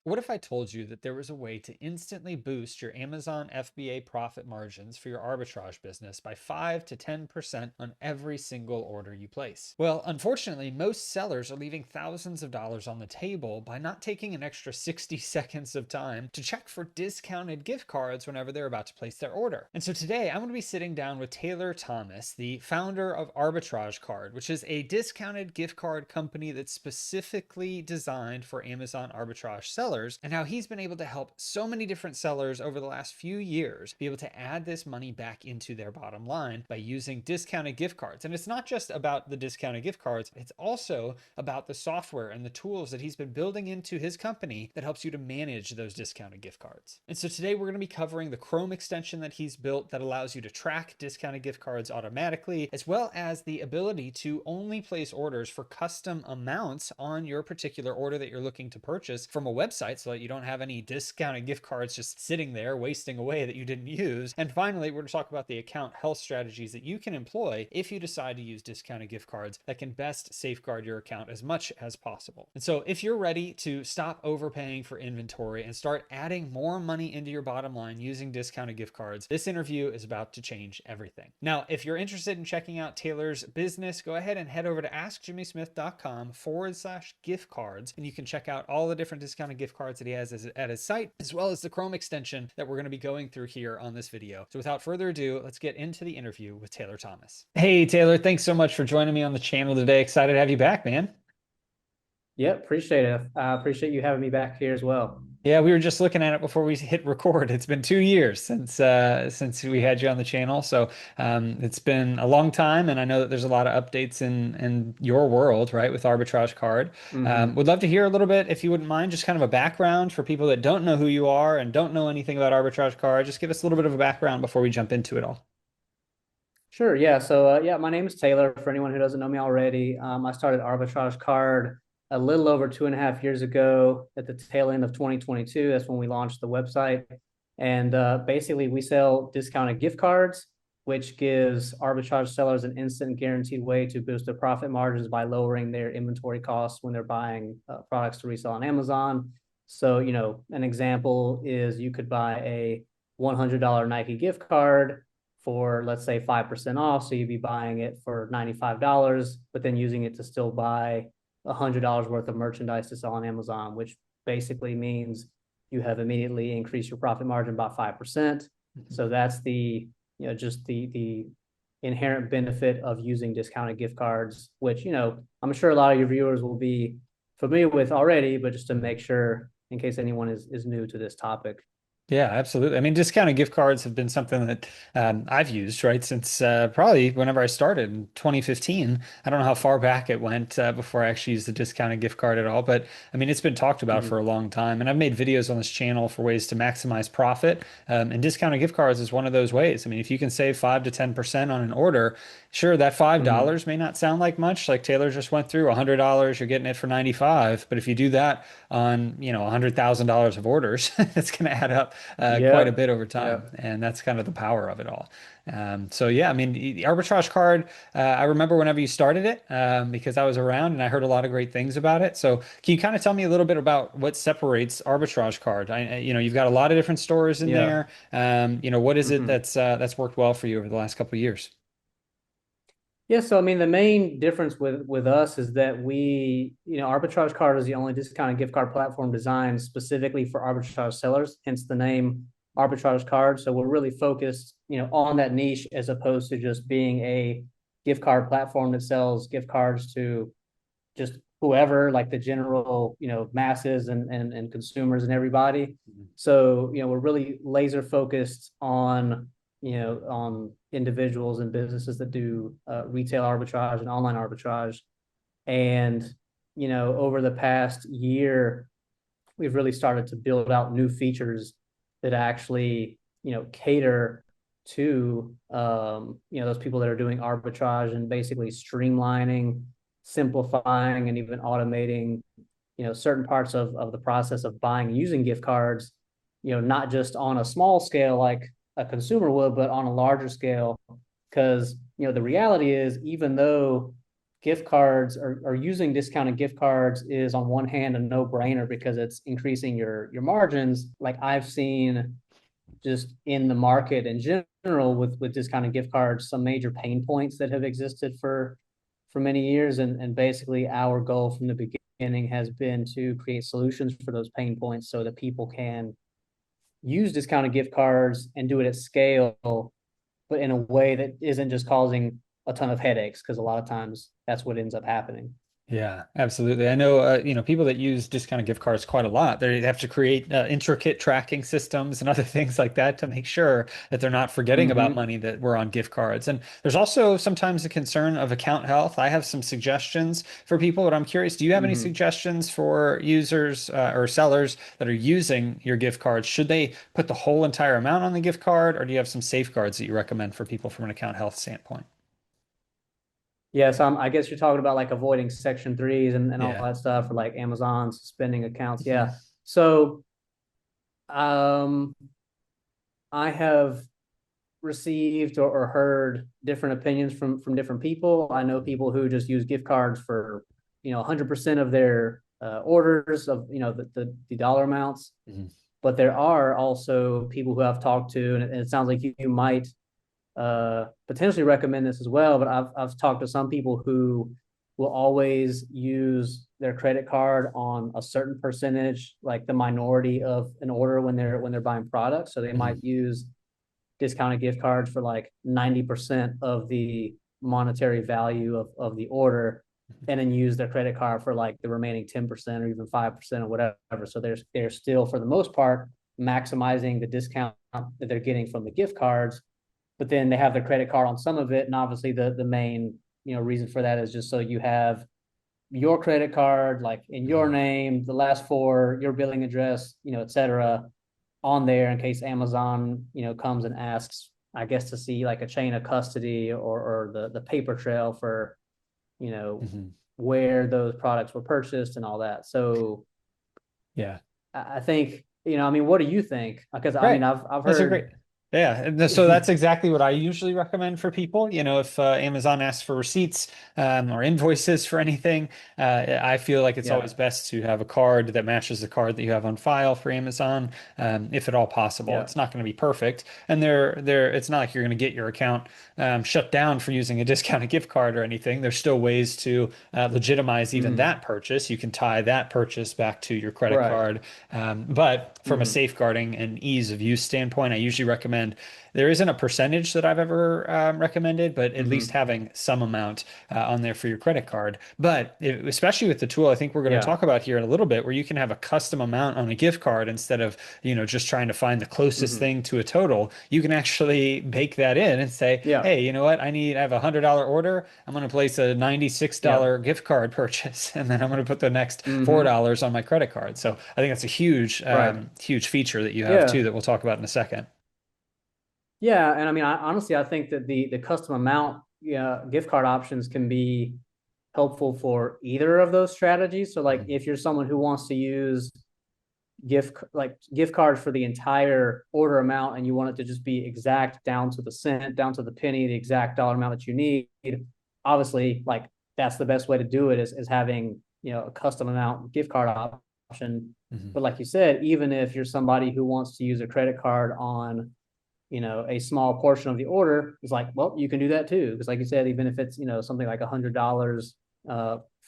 What if I told you that there was a way to instantly boost your Amazon FBA profit margins for your arbitrage business by 5 to 10% on every single order you place? Well, unfortunately, most sellers are leaving thousands of dollars on the table by not taking an extra 60 seconds of time to check for discounted gift cards whenever they're about to place their order. And so today I'm going to be sitting down with Taylor Thomas, the founder of Arbitrage Card, which is a discounted gift card company that's specifically designed for Amazon arbitrage sellers, and how he's been able to help so many different sellers over the last few years be able to add this money back into their bottom line by using discounted gift cards. And it's not just about the discounted gift cards, it's also about the software and the tools that he's been building into his company that helps you to manage those discounted gift cards. And so today we're going to be covering the Chrome extension that he's built that allows you to track discounted gift cards automatically, as well as the ability to only place orders for custom amounts on your particular order that you're looking to purchase from a website, so that you don't have any discounted gift cards just sitting there wasting away that you didn't use. And finally, we're going to talk about the account health strategies that you can employ if you decide to use discounted gift cards that can best safeguard your account as much as possible. And so if you're ready to stop overpaying for inventory and start adding more money into your bottom line using discounted gift cards, this interview is about to change everything. Now, if you're interested in checking out Taylor's business, go ahead and head over to askjimmysmith.com/gift cards, and you can check out all the different discounted gift cards that he has at his site, as well as the Chrome extension that we're going to be going through here on this video. So without further ado, let's get into the interview with Taylor Thomas. Hey, Taylor, thanks so much for joining me on the channel today. Excited to have you back, man. Yep, appreciate it. I appreciate you having me back here as well. Yeah, we were just looking at it before we hit record. It's been 2 years since we had you on the channel, so it's been a long time, and I know that there's a lot of updates in your world, right, with Arbitrage Card. Would love to hear a little bit, if you wouldn't mind, just kind of a background for people that don't know who you are and don't know anything about Arbitrage Card. Just give us a little bit of a background before we jump into it all. Sure, yeah. So yeah, my name is Taylor. For anyone who doesn't know me already, I started Arbitrage Card a little over 2.5 years ago at the tail end of 2022. That's when we launched the website. And basically, we sell discounted gift cards, which gives arbitrage sellers an instant guaranteed way to boost their profit margins by lowering their inventory costs when they're buying products to resell on Amazon. So, an example is you could buy a $100 Nike gift card for, let's say, 5% off. So you'd be buying it for $95, but then using it to still buy $100 worth of merchandise to sell on Amazon, which basically means you have immediately increased your profit margin by 5%. So that's just the inherent benefit of using discounted gift cards, which, I'm sure a lot of your viewers will be familiar with already, but just to make sure, in case anyone is new to this topic. Yeah, absolutely. I mean, discounted gift cards have been something that I've used, right, since probably whenever I started in 2015. I don't know how far back it went before I actually used the discounted gift card at all, but I mean, it's been talked about for a long time. And I've made videos on this channel for ways to maximize profit. And discounted gift cards is one of those ways. I mean, if you can save 5 to 10% on an order, sure, that $5 may not sound like much. Like Taylor just went through, $100, you're getting it for 95. But if you do that on, $100,000 of orders, it's going to add up quite a bit over time. And that's kind of the power of it all. So yeah, I mean, the Arbitrage Card, I remember whenever you started it, because I was around and I heard a lot of great things about it. So can you kind of tell me a little bit about what separates Arbitrage Card? You've got a lot of different stores in there. What is it that's worked well for you over the last couple of years? Yeah, so I mean, the main difference with us is that Arbitrage Card is the only discounted gift card platform designed specifically for arbitrage sellers, hence the name Arbitrage Card. So we're really focused, on that niche as opposed to just being a gift card platform that sells gift cards to just whoever, like the general, masses and consumers and everybody. So, we're really laser focused on individuals and businesses that do retail arbitrage and online arbitrage. And, over the past year, we've really started to build out new features that actually, cater to, those people that are doing arbitrage, and basically streamlining, simplifying, and even automating, certain parts of the process of buying and using gift cards, not just on a small scale like a consumer would, but on a larger scale. Because, the reality is, even though gift cards or using discounted gift cards is on one hand a no-brainer because it's increasing your margins. Like I've seen just in the market in general with discounted gift cards, some major pain points that have existed for many years. And basically our goal from the beginning has been to create solutions for those pain points so that people can use discounted gift cards and do it at scale, but in a way that isn't just causing a ton of headaches, because a lot of times that's what ends up happening. Yeah, absolutely. I know, people that use discounted gift cards quite a lot. They have to create intricate tracking systems and other things like that to make sure that they're not forgetting about Mm-hmm. money that were on gift cards. And there's also sometimes a concern of account health. I have some suggestions for people, but I'm curious, do you have any Mm-hmm. suggestions for users or sellers that are using your gift cards? Should they put the whole entire amount on the gift card, or do you have some safeguards that you recommend for people from an account health standpoint? Yeah, so I guess you're talking about like avoiding section threes and all Yeah. that stuff, or like Amazon suspending accounts. Mhm. Yeah. So um I have received or heard different opinions from different people. I know people who just use gift cards for 100% of their orders of the dollar amounts. Mhm. But there are also people who I've talked to, and it sounds like you might potentially recommend this as well. But I've talked to some people who will always use their credit card on a certain percentage, like the minority of an order when they're buying products. So they might Mhm. use discounted gift cards for like 90% of the monetary value of the order, and then use their credit card for like the remaining 10% or even 5% or whatever. So they're still, for the most part, maximizing the discount that they're getting from the gift cards, but then they have their credit card on some of it. And obviously the main reason for that is just so you have your credit card like in your Mhm. name, the last four, your billing address, etc., on there in case Amazon, comes and asks, I guess, to see like a chain of custody or the paper trail for, you know, Mhm. where those products were purchased and all that. So Yeah. I think, I mean, what do you think? Because I mean, Right. I've That's a great. heard. Yeah. So that's exactly what I usually recommend for people. If Amazon asks for receipts or invoices for anything, I feel like it's Yeah, always best to have a card that matches the card that you have on file for Amazon, if at all possible. yeah. It's not going to be perfect, and it's not like you're going to get your account shut down for using a discounted gift card or anything. There's still ways to legitimize even Mm-hmm. that purchase. You can tie that purchase back to your credit Right. card. But from a Mm-hmm. safeguarding and ease of use standpoint, I usually recommend there isn't a percentage that I've ever recommended, but at least Mm-hmm. having some amount on there for your credit card. But especially with the tool I think we're going to Yeah. talk about here in a little bit, where you can have a custom amount on a gift card instead of, just trying to find the closest Mm-hmm. thing to a total, you can actually bake that in and say, Yeah. hey, you know what? I have $100 order. I'm going to place a Yeah. $96 gift card purchase, and then I'm going to put the next Mm-hmm. $4 on my credit card. So I think that's a huge, Right. huge feature that you have too Yeah. that we'll talk about in a second. Yeah, and I mean, honestly, I think that the custom amount, yeah, gift card options can be helpful for either of those strategies. So, like, Mhm. if you're someone who wants to use gift cards for the entire order amount, and you want it to just be exact down to the cent, down to the penny, the exact dollar amount that you need, obviously, like that's the best way to do it is having a custom amount gift card option. Mhm. But like you said, even if you're somebody who wants to use a credit card on a small portion of the order, is like, well, you can do that too. Because like you said, even if it's, something like $100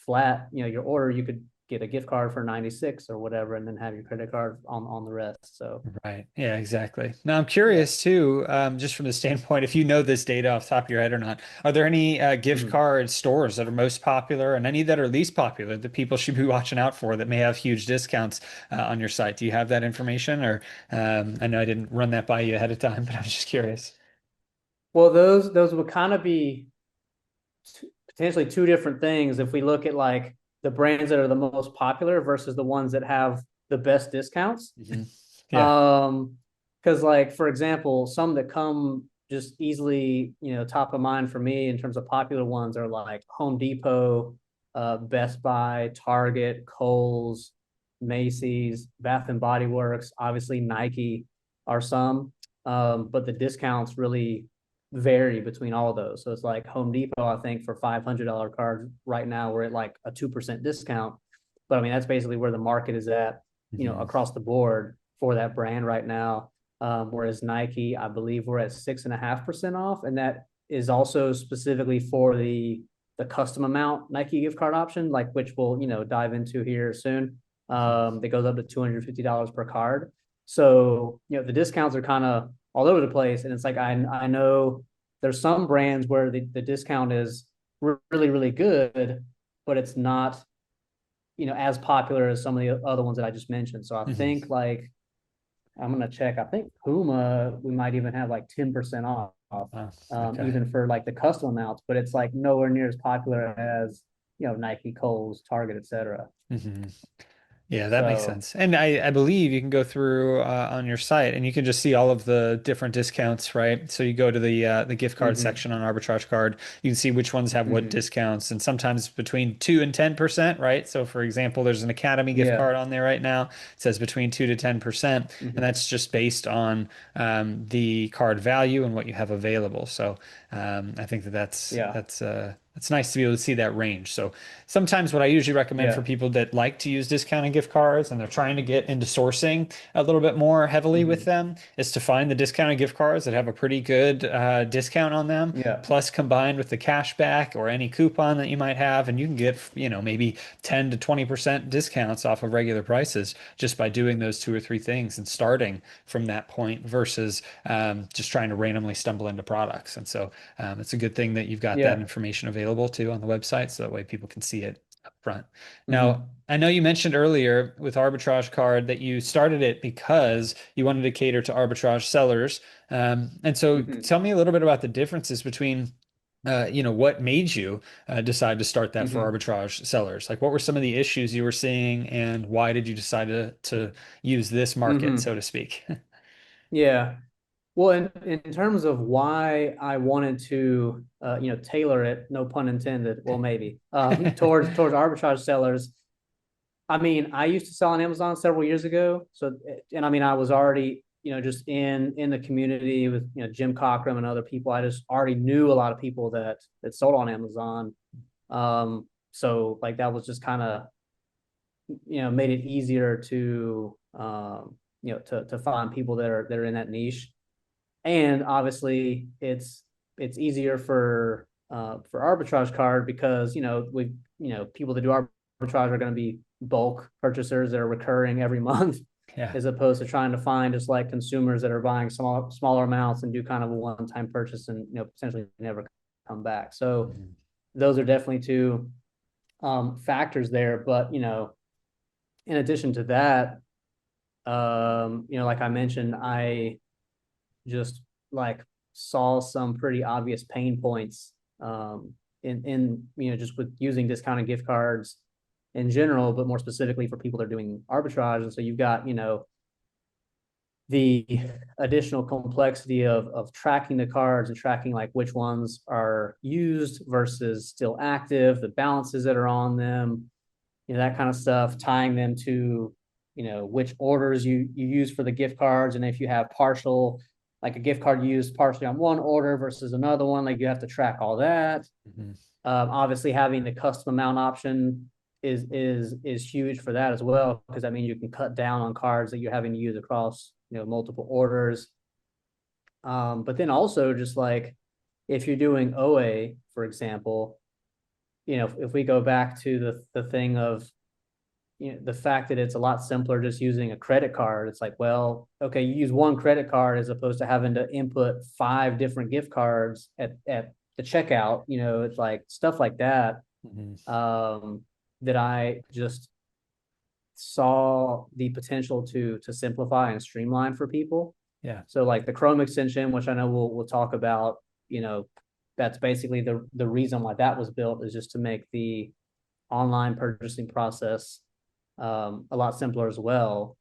flat, your order, you could get a gift card for 96 or whatever, and then have your credit card on the rest. So Right. Yeah, exactly. Now I'm yeah. curious too, just from the standpoint, if you know this data off the top of your head or not, are there any gift Mhm. card stores that are most popular and any that are least popular that people should be watching out for that may have huge discounts on your site? Do you have that information? Or I know I didn't run that by you ahead of time, but I'm just curious. Well, those would kind of be potentially two different things if we look at like the brands that are the most popular versus the ones that have the best discounts. Mhm. Yeah. Um, because like for example, some that come just easily, top of mind for me in terms of popular ones are like Home Depot, Best Buy, Target, Kohl's, Macy's, Bath and Body Works, obviously Nike are some. But the discounts really vary between all of those. So it's like Home Depot, I think for $500 cards right now, we're at like a 2% discount. But I mean, that's basically where the market is at, Mhm. across the board for that brand right now. Whereas Nike, I believe we're at 6.5% off, and that is also specifically for the custom amount Nike gift card option, like which we'll dive into here soon. Mhm. That goes up to $250 per card. So the discounts are kind of all over the place, and it's like I know there's some brands where the discount is really really good, but it's not as popular as some of the other ones that I just mentioned. So I Mhm. think like I'm gonna check. I think Puma we might even have like 10% off, Wow. Okay. even for like the custom amounts, but it's like nowhere near as popular as Nike, Kohl's, Target, etc. Mhm. Yeah, that makes So. sense. And I believe you can go through on your site and you can just see all of the different discounts, right? So you go to the gift card Mm-hmm, section on Arbitrage Card, you can see which ones have what mm-hmm, discounts, and sometimes between 2 and 10%, right? So for example, there's an Academy gift yeah. card on there right now. It says between 2 to 10%, and Mm-hmm, that's just based on the card value and what you have available. So I think that yeah. that's nice to be able to see that range. So sometimes what I usually recommend for Yeah. people that like to use discounted gift cards and they're trying to get into sourcing a little bit more heavily with Mm-hmm, them is to find the discounted gift cards that have a pretty good discount on them, yeah. plus combined with the cash back or any coupon that you might have, and you can get, maybe 10 to 20% discounts off of regular prices just by doing those two or three things and starting from that point versus just trying to randomly stumble into products. And so it's a good thing that you've got that Yeah. information available too on the website so that way people can see it up front. Now, Mm-hmm, I know you mentioned earlier with Arbitrage Card that you started it because you wanted to cater to arbitrage sellers. And so mm-hmm, tell me a little bit about the differences between what made you decide to start that for mm-hmm, arbitrage sellers? Like, what were some of the issues you were seeing, and why did you decide to use this market, mm-hmm. so to speak? Yeah. Well, in terms of why I wanted to, tailor it, no pun intended, well, maybe, towards arbitrage sellers. I mean, I used to sell on Amazon several years ago. So, and I mean, I was already, just in the community with, Jim Cockrum and other people. I just already knew a lot of people that sold on Amazon. So like that was just kind of, made it easier to, to find people that are in that niche. And obviously it's easier for arbitrage card because we people that do arbitrage are going to be bulk purchasers that are recurring every month Yeah. as opposed to trying to find just like consumers that are buying smaller amounts and do kind of a one-time purchase and potentially never come back. So Mhm. those are definitely two factors there. But in addition to that, like I mentioned, I just like saw some pretty obvious pain points in just with using discounted gift cards in general, but more specifically for people that are doing arbitrage. And so you've got the additional complexity of tracking the cards and tracking like which ones are used versus still active, the balances that are on them, that kind of stuff, tying them to which orders you use for the gift cards, and if you have partial like a gift card used partially on one order versus another one, like you have to track all that. Mhm. Obviously having the custom amount option is huge for that as well, because that means you can cut down on cards that you're having to use across multiple orders. But then also just like if you're doing OA, for example, if we go back to the thing of the fact that it's a lot simpler just using a credit card. It's like, well, okay, you use one credit card as opposed to having to input 5 different gift cards at the checkout. It's like stuff like that, Mhm. um, that I just saw the potential to simplify and streamline for people. Yeah. So like the Chrome extension, which I know we'll talk about, you know, that's basically the reason why that was built, is just to make the online purchasing process a lot simpler as well.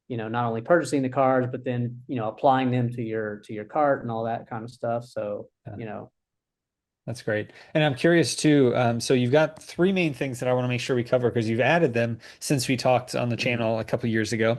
Not only purchasing the cards, but then applying them to your cart and all that kind of stuff. So Yeah. you know, That's great. And I'm curious too. So you've got three main things that I want to make sure we cover because you've added them since we talked on the mm-hmm, channel a couple years ago.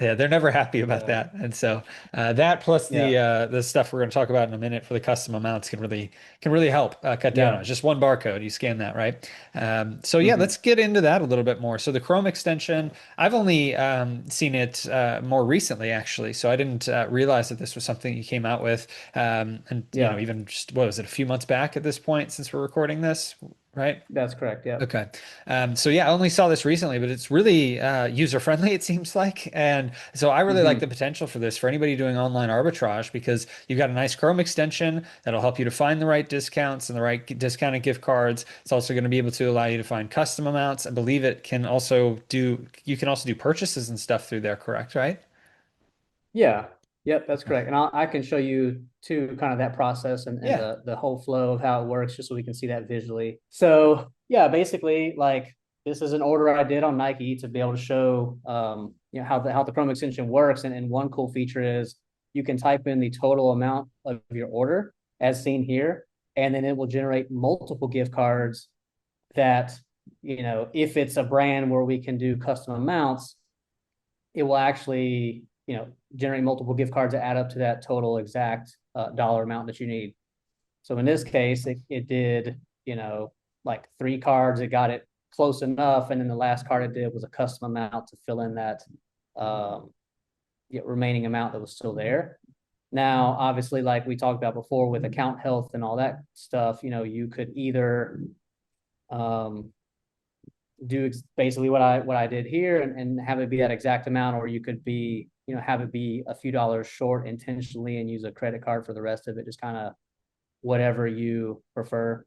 Yeah, they're never happy about So that. And so that plus yeah. the stuff we're going to talk about in a minute for the custom amounts can really help cut down on it. Yeah. Just one barcode, you scan that, right? So yeah, Hmm. let's get into that a little bit more. So the Chrome extension, I've only seen it more recently, actually. So I didn't realize that this was something you came out with, and Yeah, even just what was it, a few months back at this point since we're recording this, right? that's correct. Yeah. Okay. So yeah, I only saw this recently, but it's really user friendly, it seems like. And so I really like the Hmm. potential for this for anybody doing online arbitrage because you've got a nice Chrome extension that'll help you to find the right discounts and the right discounted gift cards. It's also going to be able to allow you to find custom amounts. I believe you can also do purchases and stuff through there, correct? Right? Yeah. Yep, that's Okay. correct. And I can show you too kind of that process and Yeah. the whole flow of how it works, just so we can see that visually. So yeah, basically, like this is an order I did on Nike to be able to show how the Chrome extension works. And one cool feature is you can type in the total amount of your order as seen here, and then it will generate multiple gift cards that, if it's a brand where we can do custom amounts, it will actually, generate multiple gift cards that add up to that total exact dollar amount that you need. So in this case, it did, like 3 cards, it got it close enough. And then the last card it did was a custom amount to fill in that um, remaining amount that was still there. Now, obviously, like we talked about before with account health and all that stuff, you could either um, do basically what I did here and have it be that exact amount, or you could be, have it be a few dollars short intentionally and use a credit card for the rest of it, just kind of whatever you prefer.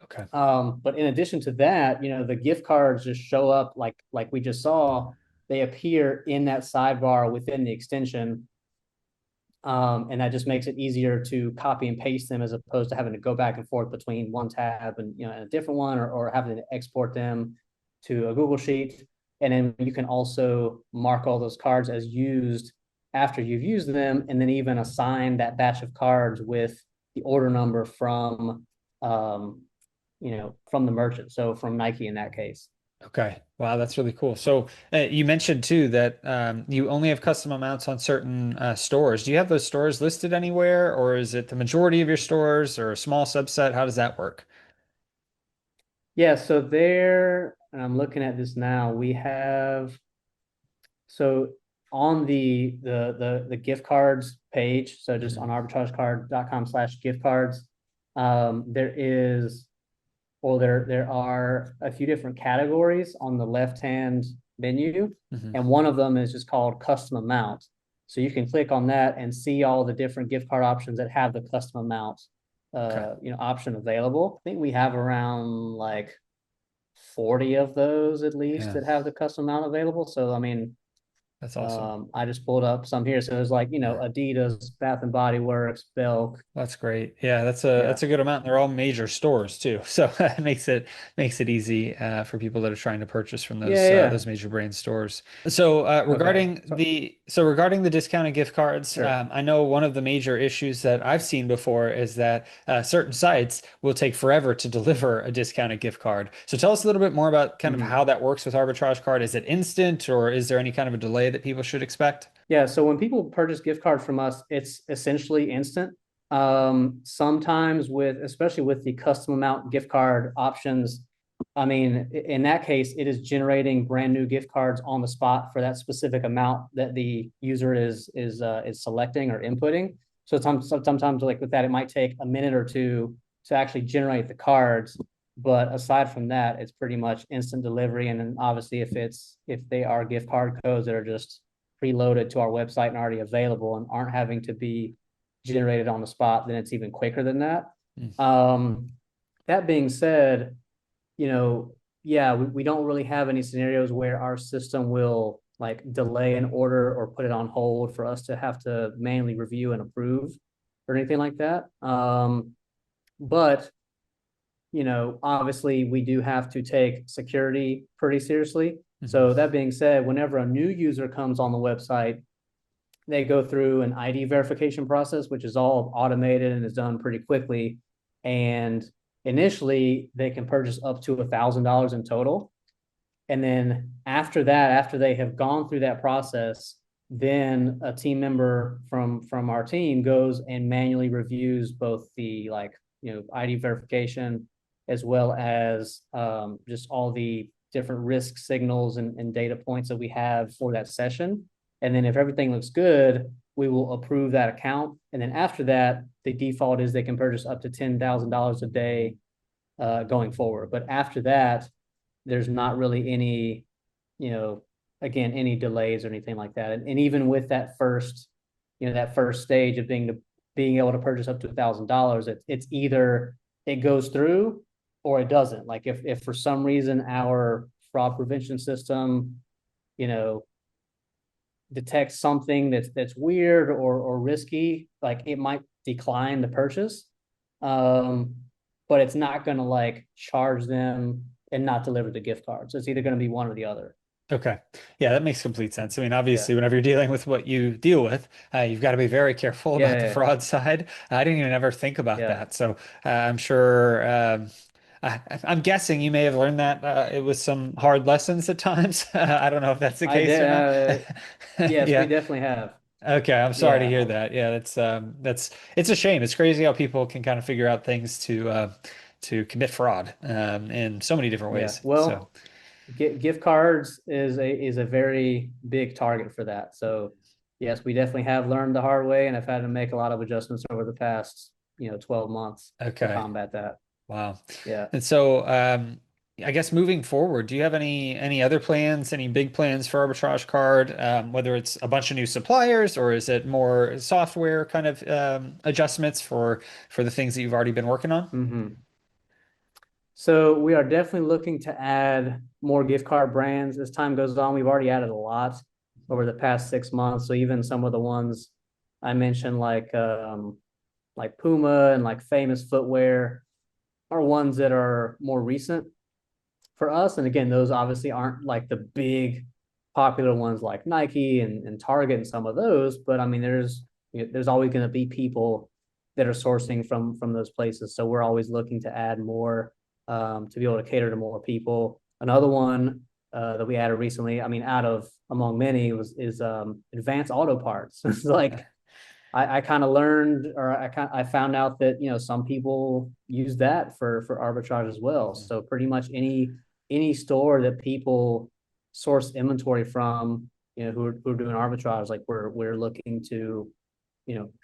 Okay. But in addition to that, the gift cards just show up like we just saw. They appear in that sidebar within the extension. And that just makes it easier to copy and paste them as opposed to having to go back and forth between one tab and and a different one, or having to export them to a Google Sheet. And then you can also mark all those cards as used after you've used them, and then even assign that batch of cards with the order number um, from the merchant. So from Nike in that case. Okay. Wow, that's really cool. So you mentioned too that you only have custom amounts on certain stores. Do you have those stores listed anywhere, or is it the majority of your stores, or a small subset? How does that work? Yeah, so there, and I'm looking at this now, we have, so on the gift cards page, so just on Mhm. arbitragecard.com/gift cards, there is, well, there are a few different categories on the left-hand menu, Mhm. and one of them is just called custom amount. So you can click on that and see all the different gift card options that have the custom amount Okay. option available. I think we have around like 40 of those at least Yeah, that have the custom amount available. So I mean, that's awesome. I just pulled up some here. So there's like, Yeah. Adidas, Bath and Body Works, Belk. That's great. Yeah, Yeah. that's a good amount. They're all major stores too, so it makes it easy for people that are trying to purchase from Yeah. Yeah. those major brand stores. So Okay. So regarding the discounted gift cards, sure. I know one of the major issues that I've seen before is that certain sites will take forever to deliver a discounted gift card. So tell us a little bit more about kind of Mhm. how that works with Arbitrage Card. Is it instant, or is there any kind of a delay that people should expect? Yeah, so when people purchase gift card from us, it's essentially instant. Sometimes especially with the custom amount gift card options, I mean, in that case, it is generating brand new gift cards on the spot for that specific amount that the user is selecting or inputting. So sometimes like with that, it might take a minute or two to actually generate the cards. But aside from that, it's pretty much instant delivery. And then obviously, if they are gift card codes that are just preloaded to our website and already available and aren't having to be generated on the spot, then it's even quicker than that. Mm. Um, that being said, yeah, we don't really have any scenarios where our system will like delay an order or put it on hold for us to have to manually review and approve or anything like that. But obviously we do have to take security pretty seriously. Mhm. So that being said, whenever a new user comes on the website, they go through an ID verification process, which is all automated and is done pretty quickly. And initially, they can purchase up to $1,000 in total. And then after that, after they have gone through that process, then a team member from our team goes and manually reviews both the ID verification as well as just all the different risk signals and data points that we have for that session. And then if everything looks good, we will approve that account. And then after that, the default is they can purchase up to $10,000 a day going forward. But after that, there's not really any, again, any delays or anything like that. And even with that first stage of being able to purchase up to $1,000, it's either it goes through or it doesn't. Like if for some reason our fraud prevention system, detects something that's weird or risky, like it might decline the purchase. But it's not going to like charge them and not deliver the gift card. So it's either going to be one or the other. Okay. Yeah, that makes complete sense. I mean, Yeah. obviously, whenever you're dealing with what you deal with, you've got to be very careful about the Yeah. fraud side. I didn't even ever think about Yeah. that. So I'm sure, I'm guessing you may have learned that it was some hard lessons at times. I don't know if that's the I case did. or not. Yes, we Yeah. definitely have. Okay. I'm sorry to Yeah. hear that. Yeah, it's a shame. It's crazy how people can kind of figure out things to commit fraud in so many different Yeah. ways. So. Well, gift cards is a very big target for that. So yes, we definitely have learned the hard way and have had to make a lot of adjustments over the past 12 months to Okay. combat that. Wow. Yeah. And so, I guess moving forward, do you have any other plans, any big plans for Arbitrage Card? Whether it's a bunch of new suppliers or is it more software kind of adjustments for the things that you've already been working on? Hmm. So we are definitely looking to add more gift card brands as time goes on. We've already added a lot over the past 6 months. So even some of the ones I mentioned, like Puma and like Famous Footwear, are ones that are more recent for us. And again, those obviously aren't like the big popular ones like Nike and Target and some of those. But I mean, there's always going to be people that are sourcing from those places. So we're always looking to add more to be able to cater to more people. Another one that we added recently, I mean, out of among many is advanced auto parts. It's like I kind of learned, or I found out that some people use that for arbitrage as well. Mhm. So pretty much any store that people source inventory from, who are doing arbitrage, like we're looking to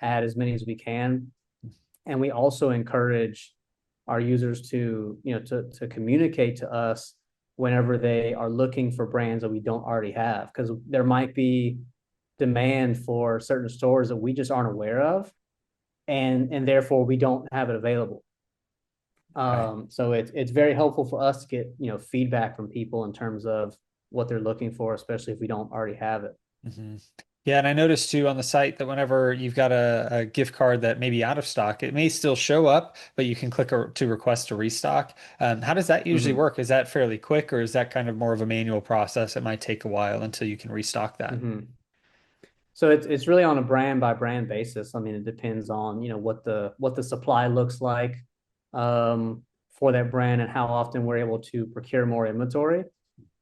add as many as we can, and we also encourage our users to communicate to us whenever they are looking for brands that we don't already have, because there might be demand for certain stores that we just aren't aware of, and therefore we don't have it available. Okay. So it's very helpful for us to get feedback from people in terms of what they're looking for, especially if we don't already have it. Mhm. Yeah, and I noticed too on the site that whenever you've got a gift card that may be out of stock, it may still show up, but you can click to request a restock. How does that usually Mm-hmm. work? Is that fairly quick, or is that kind of more of a manual process? It might take a while until you can restock that. Mm-hmm. So it's really on a brand by brand basis. I mean, it depends on what the supply looks like um, for that brand and how often we're able to procure more inventory.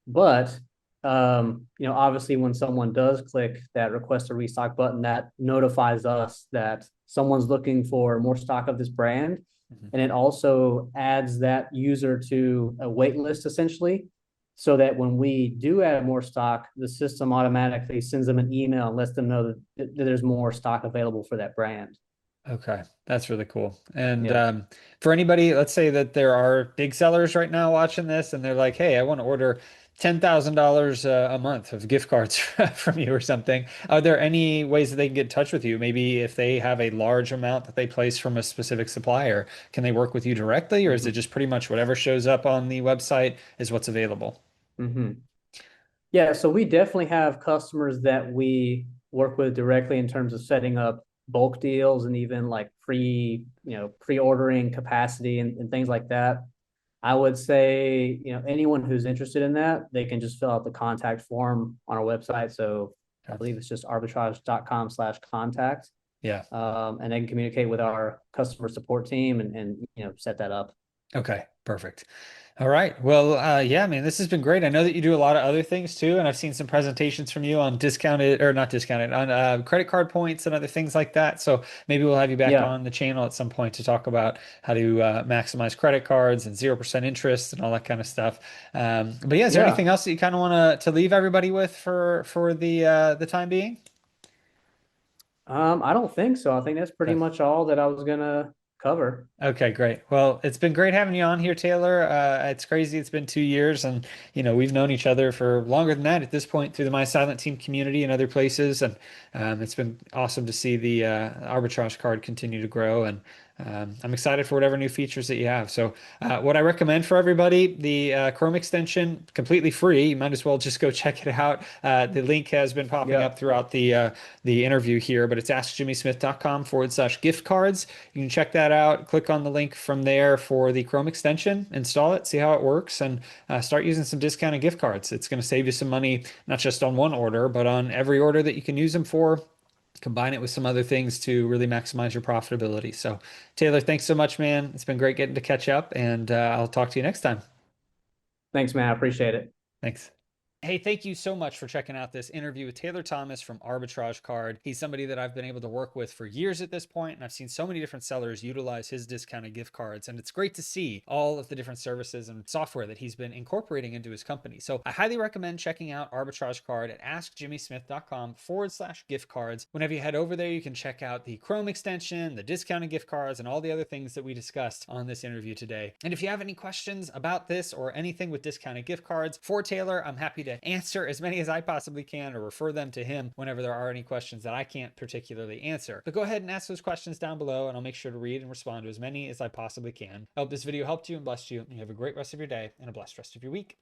But obviously, when someone does click that request a restock button, that notifies us that someone's looking for more stock of this brand, Mhm. and it also adds that user to a wait list essentially, so that when we do add more stock, the system automatically sends them an email and lets them know that there's more stock available for that brand. Okay, that's really cool. And Yeah. for anybody, let's say that there are big sellers right now watching this, and they're like, "Hey, I want to order $10,000 a month of gift cards from you or something." Are there any ways that they can get in touch with you? Maybe if they have a large amount that they place from a specific supplier, can they work with you directly, or is it Mm-hmm. just pretty much whatever shows up on the website is what's available? Mm-hmm. Yeah, so we definitely have customers that we work with directly in terms of setting up bulk deals and even like pre-ordering capacity and things like that. I would say, anyone who's interested in that, they can just fill out the contact form on our website. So I Okay. believe it's just arbitrage.com/contact. Yeah. And they can communicate with our customer support team and set that up. Okay, perfect. All right. Well, yeah, man, this has been great. I know that you do a lot of other things too, and I've seen some presentations from you on discounted or not discounted on credit card points and other things like that. So maybe we'll have you back Yeah. on the channel at some point to talk about how to maximize credit cards and 0% interest and all that kind of stuff. But yeah, is there anything Yeah. else that you kind of want to leave everybody with for the time being? I don't think so. I think that's pretty Okay. much all that I was gonna cover. Okay, great. Well, it's been great having you on here, Taylor. It's crazy. It's been 2 years, and we've known each other for longer than that at this point through the My Silent Team community and other places. And it's been awesome to see the arbitrage card continue to grow. And I'm excited for whatever new features that you have. So, what I recommend for everybody, the Chrome extension, completely free. You might as well just go check it out. The link has been popping Yeah. up throughout the interview here, but it's askjimmysmith.com/gift cards. You can check that out. Click on the link from there for the Chrome extension, install it, see how it works, and start using some discounted gift cards. It's going to save you some money, not just on one order, but on every order that you can use them for. Combine it with some other things to really maximize your profitability. So, Taylor, thanks so much, man. It's been great getting to catch up, and I'll talk to you next time. Thanks, man. I appreciate it. Thanks. Hey, thank you so much for checking out this interview with Taylor Thomas from Arbitrage Card. He's somebody that I've been able to work with for years at this point, and I've seen so many different sellers utilize his discounted gift cards, and it's great to see all of the different services and software that he's been incorporating into his company. So I highly recommend checking out Arbitrage Card at askjimmysmith.com/gift cards. Whenever you head over there, you can check out the Chrome extension, the discounted gift cards, and all the other things that we discussed on this interview today. And if you have any questions about this or anything with discounted gift cards for Taylor, I'm happy to answer as many as I possibly can or refer them to him whenever there are any questions that I can't particularly answer. But go ahead and ask those questions down below, and I'll make sure to read and respond to as many as I possibly can. I hope this video helped you and blessed you, and you have a great rest of your day and a blessed rest of your week.